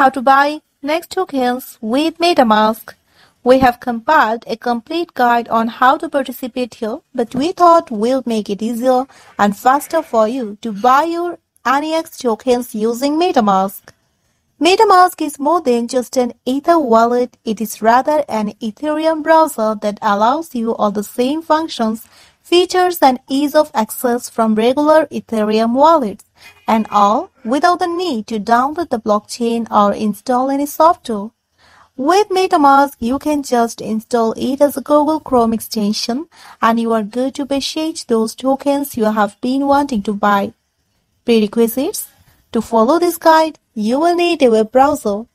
How to buy NEX tokens with MetaMask. We have compiled a complete guide on how to participate here, but we thought we'll make it easier and faster for you to buy your NEX tokens using MetaMask. MetaMask is more than just an Ether wallet, it is rather an Ethereum browser that allows you all the same functions, features and ease of access from regular Ethereum wallets, and all without the need to download the blockchain or install any software. With MetaMask, you can just install it as a Google Chrome extension and you are good to purchase those tokens you have been wanting to buy. Prerequisites: to follow this guide, you will need a web browser,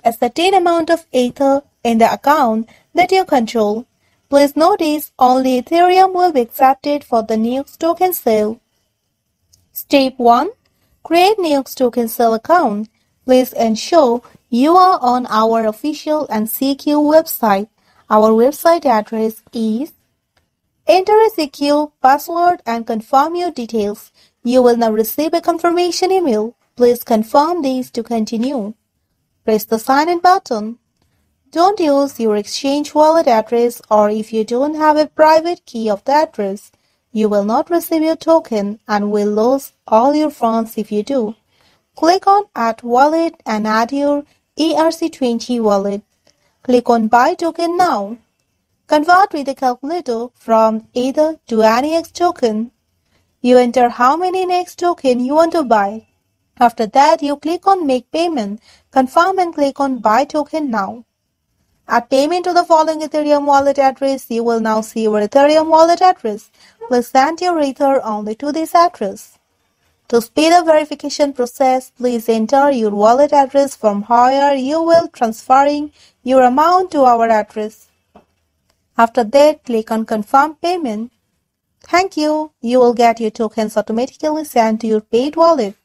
a certain amount of Ether in the account that you control. Please notice only Ethereum will be accepted for the NEX token sale. Step 1. Create NEX token sale account. Please ensure you are on our official and secure website. Our website address is. Enter a secure password and confirm your details. You will now receive a confirmation email. Please confirm this to continue. Press the sign in button. Don't use your exchange wallet address, or if you don't have a private key of the address, you will not receive your token and will lose all your funds if you do. Click on Add Wallet and add your ERC20 wallet. Click on Buy Token now. Convert with a calculator from Ether to NEX token. You enter how many NEX token you want to buy. After that, you click on Make Payment, confirm and click on Buy Token now. Add payment to the following Ethereum wallet address. You will now see your Ethereum wallet address. Please send your Ether only to this address. To speed up verification process, please enter your wallet address from where you will transferring your amount to our address. After that, click on Confirm Payment. Thank you. You will get your tokens automatically sent to your paid wallet.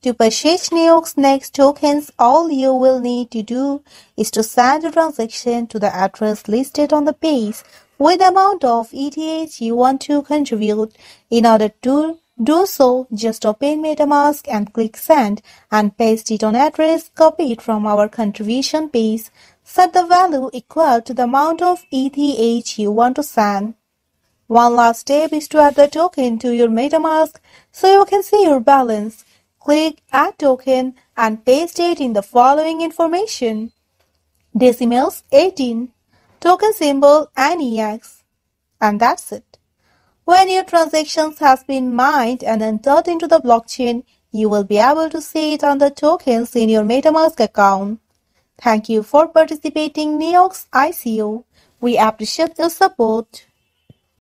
To purchase NEX tokens, all you will need to do is to send a transaction to the address listed on the page with the amount of ETH you want to contribute. In order to do so, just open MetaMask and click Send and paste it on address copied from our contribution page. Set the value equal to the amount of ETH you want to send. One last step is to add the token to your MetaMask so you can see your balance. Click Add Token and paste it in the following information. Decimals 18, token symbol NEX, and that's it. When your transactions has been mined and entered into the blockchain, you will be able to see it on the tokens in your MetaMask account. Thank you for participating in NEX ICO. We appreciate your support.